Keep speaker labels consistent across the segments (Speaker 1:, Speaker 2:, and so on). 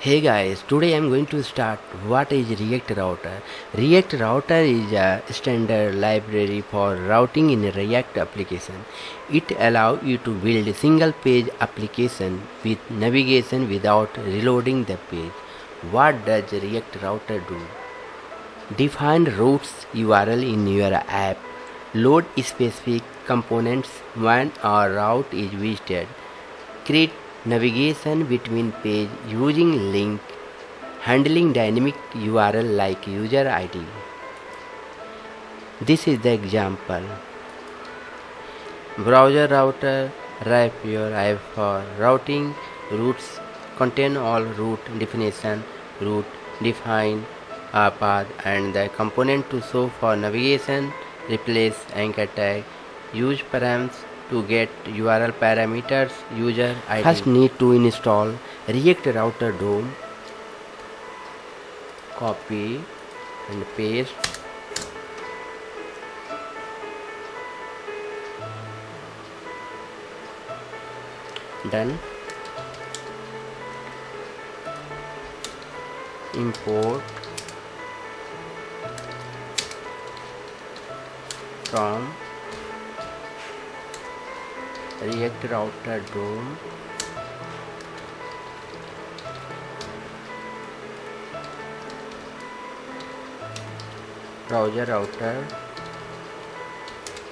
Speaker 1: Hey guys, today I'm going to start what is React Router. React Router is a standard library for routing in a React application. It allows you to build a single page application with navigation without reloading the page. What does React Router do? Define routes URL in your app. Load specific components when a route is visited. Create navigation between pages using link, handling dynamic URL like user ID. This is the example. Browser router, wrap your app for routing. Routes contain all route definition, route define a path and the component to show for navigation. Replace anchor tag. Use params to get URL parameters, user ID. First need to install React Router DOM. Copy and paste. Done. Import from React Router DOM browser router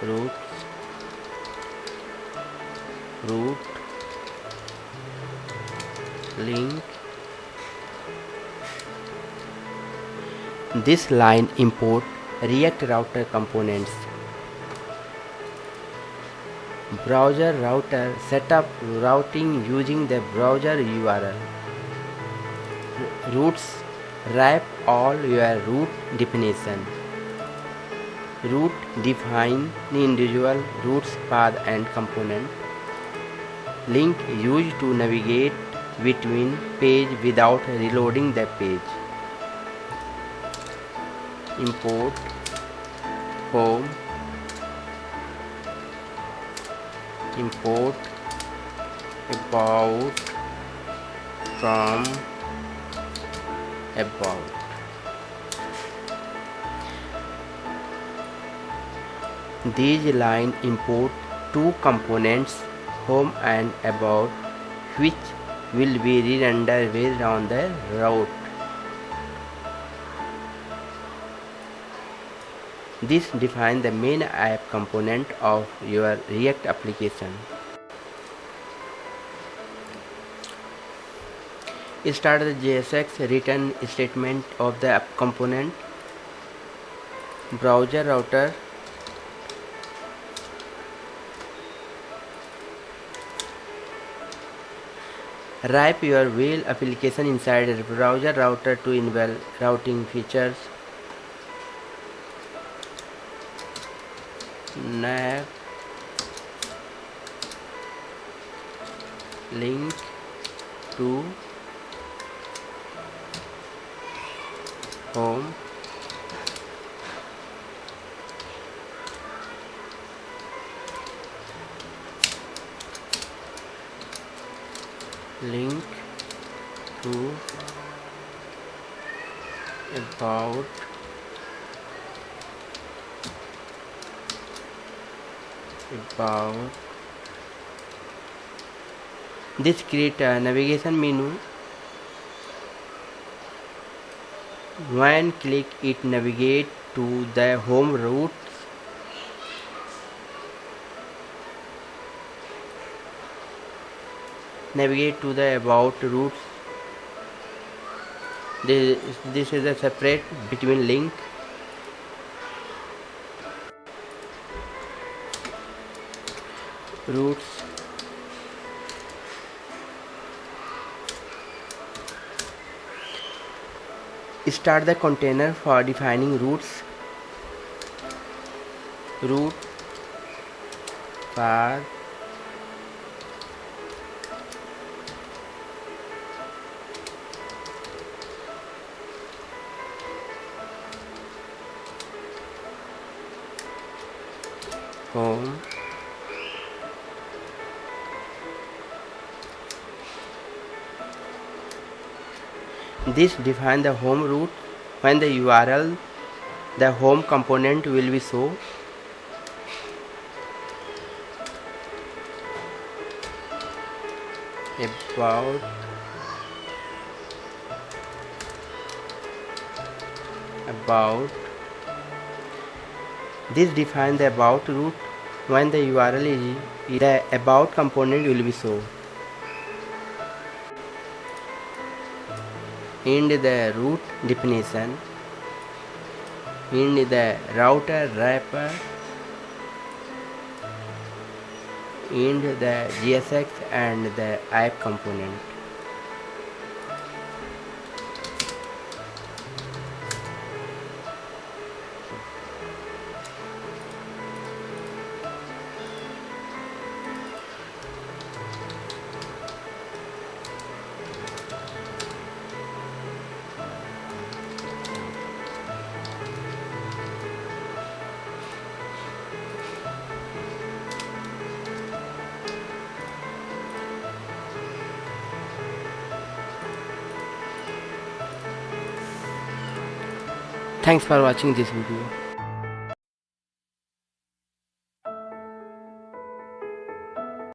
Speaker 1: route link. This line import React Router components. Browser router setup routing using the browser URL. Routes wrap all your route definition. Route define the individual routes path and component. Link used to navigate between page without reloading the page. Import home. Import about from about. These line import two components, home and about, which will be re-rendered based on the route. This defines the main app component of your React application. Start the JSX return statement of the app component. Browser router wrap your wheel application inside the browser router to enable routing features. Nav link to home. Link to about. This create a navigation menu. When click it, navigate to the home routes. Navigate to the about routes. This is a separate between link. Routes. Start the container for defining routes. Route path home. This defines the home root. When the URL, the home component will be shown. About this defines the about root. When the URL is the about component will be shown. In the root definition, in the router wrapper, in the JSX and the app component. Thanks for watching this video.